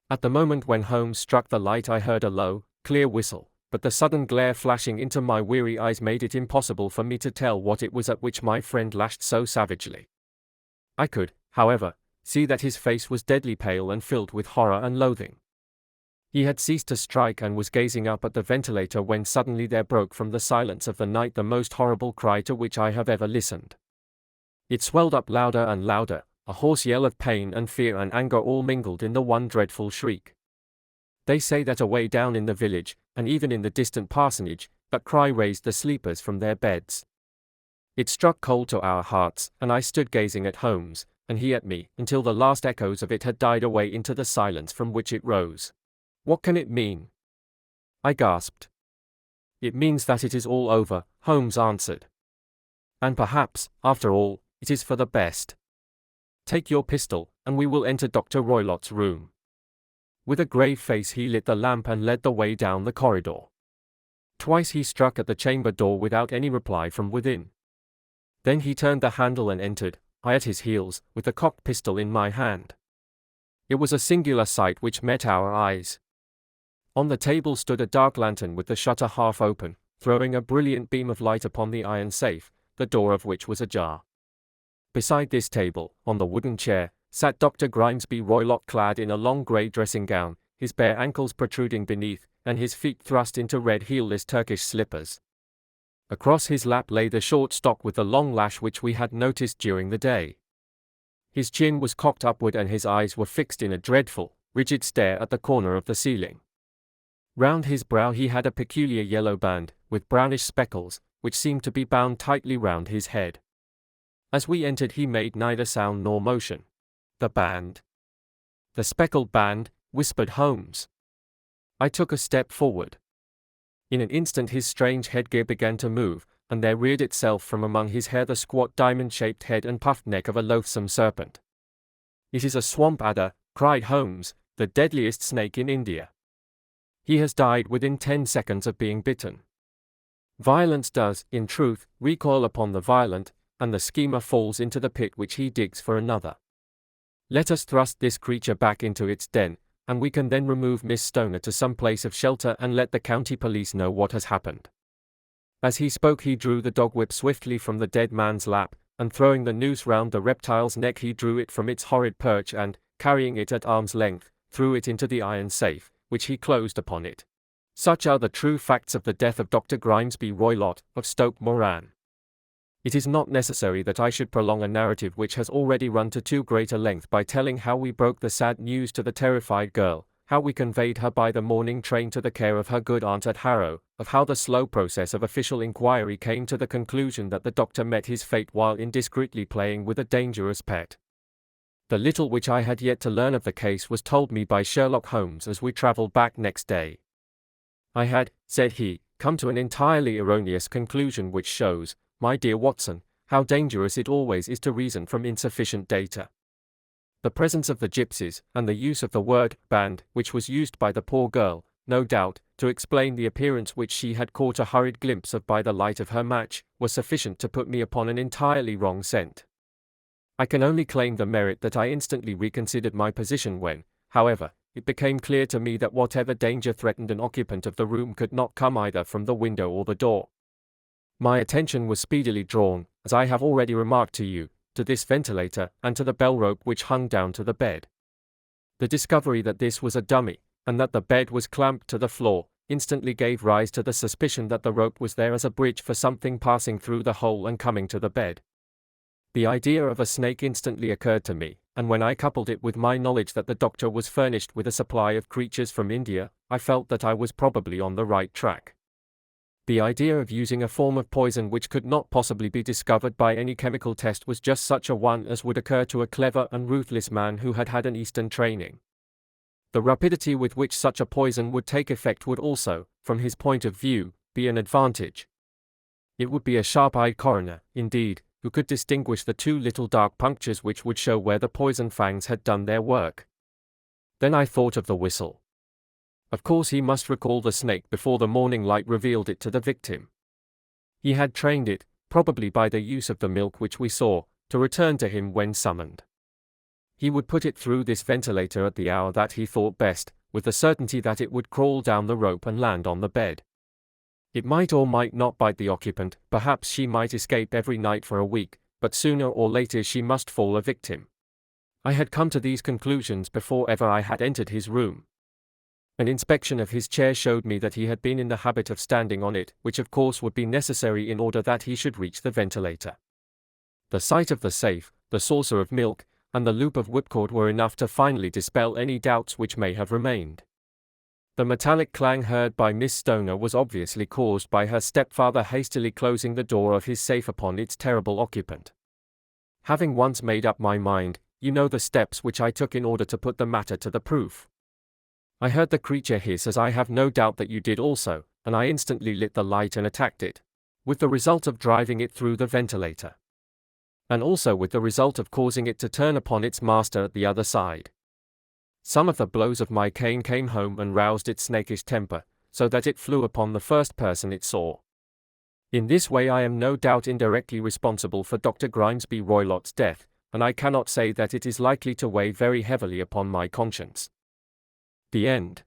At the moment when Holmes struck the light I heard a low, clear whistle, but the sudden glare flashing into my weary eyes made it impossible for me to tell what it was at which my friend lashed so savagely. I could, however, see that his face was deadly pale and filled with horror and loathing. He had ceased to strike and was gazing up at the ventilator when suddenly there broke from the silence of the night the most horrible cry to which I have ever listened. It swelled up louder and louder, a hoarse yell of pain and fear and anger all mingled in the one dreadful shriek. They say that away down in the village, and even in the distant parsonage, that cry raised the sleepers from their beds. It struck cold to our hearts, and I stood gazing at Holmes, and he at me, until the last echoes of it had died away into the silence from which it rose. "What can it mean?" I gasped. "It means that it is all over," Holmes answered. "And perhaps, after all, it is for the best. Take your pistol, and we will enter Dr. Roylott's room." With a grave face he lit the lamp and led the way down the corridor. Twice he struck at the chamber door without any reply from within. Then he turned the handle and entered, I at his heels, with the cocked pistol in my hand. It was a singular sight which met our eyes. On the table stood a dark lantern with the shutter half open, throwing a brilliant beam of light upon the iron safe, the door of which was ajar. Beside this table, on the wooden chair, sat Dr. Grimesby Roylott clad in a long grey dressing gown, his bare ankles protruding beneath, and his feet thrust into red heelless Turkish slippers. Across his lap lay the short stock with the long lash which we had noticed during the day. His chin was cocked upward and his eyes were fixed in a dreadful, rigid stare at the corner of the ceiling. Round his brow he had a peculiar yellow band, with brownish speckles, which seemed to be bound tightly round his head. As we entered he made neither sound nor motion. "The band." "The speckled band," whispered Holmes. I took a step forward. In an instant his strange headgear began to move, and there reared itself from among his hair the squat diamond-shaped head and puffed neck of a loathsome serpent. "It is a swamp adder," cried Holmes, "the deadliest snake in India. He has died within 10 seconds of being bitten." Violence does, in truth, recoil upon the violent, and the schemer falls into the pit which he digs for another. Let us thrust this creature back into its den, and we can then remove Miss Stoner to some place of shelter and let the county police know what has happened. As he spoke he drew the dog whip swiftly from the dead man's lap, and throwing the noose round the reptile's neck he drew it from its horrid perch and, carrying it at arm's length, threw it into the iron safe, which he closed upon it. Such are the true facts of the death of Dr. Grimesby Roylott, of Stoke Moran. It is not necessary that I should prolong a narrative which has already run to too great a length by telling how we broke the sad news to the terrified girl, how we conveyed her by the morning train to the care of her good aunt at Harrow, of how the slow process of official inquiry came to the conclusion that the doctor met his fate while indiscreetly playing with a dangerous pet. The little which I had yet to learn of the case was told me by Sherlock Holmes as we travelled back next day. I had, said he, come to an entirely erroneous conclusion which shows, my dear Watson, how dangerous it always is to reason from insufficient data. The presence of the gypsies, and the use of the word band, which was used by the poor girl, no doubt, to explain the appearance which she had caught a hurried glimpse of by the light of her match, was sufficient to put me upon an entirely wrong scent. I can only claim the merit that I instantly reconsidered my position when, however, it became clear to me that whatever danger threatened an occupant of the room could not come either from the window or the door. My attention was speedily drawn, as I have already remarked to you, to this ventilator and to the bell rope which hung down to the bed. The discovery that this was a dummy, and that the bed was clamped to the floor, instantly gave rise to the suspicion that the rope was there as a bridge for something passing through the hole and coming to the bed. The idea of a snake instantly occurred to me, and when I coupled it with my knowledge that the doctor was furnished with a supply of creatures from India, I felt that I was probably on the right track. The idea of using a form of poison which could not possibly be discovered by any chemical test was just such a one as would occur to a clever and ruthless man who had had an Eastern training. The rapidity with which such a poison would take effect would also, from his point of view, be an advantage. It would be a sharp-eyed coroner, indeed, who could distinguish the two little dark punctures which would show where the poison fangs had done their work. Then I thought of the whistle. Of course he must recall the snake before the morning light revealed it to the victim. He had trained it, probably by the use of the milk which we saw, to return to him when summoned. He would put it through this ventilator at the hour that he thought best, with the certainty that it would crawl down the rope and land on the bed. It might or might not bite the occupant, perhaps she might escape every night for a week, but sooner or later she must fall a victim. I had come to these conclusions before ever I had entered his room. An inspection of his chair showed me that he had been in the habit of standing on it, which of course would be necessary in order that he should reach the ventilator. The sight of the safe, the saucer of milk, and the loop of whipcord were enough to finally dispel any doubts which may have remained. The metallic clang heard by Miss Stoner was obviously caused by her stepfather hastily closing the door of his safe upon its terrible occupant. Having once made up my mind, you know the steps which I took in order to put the matter to the proof. I heard the creature hiss, as I have no doubt that you did also, and I instantly lit the light and attacked it, with the result of driving it through the ventilator, and also with the result of causing it to turn upon its master at the other side. Some of the blows of my cane came home and roused its snakish temper, so that it flew upon the first person it saw. In this way I am no doubt indirectly responsible for Dr. Grimesby Roylott's death, and I cannot say that it is likely to weigh very heavily upon my conscience. The end.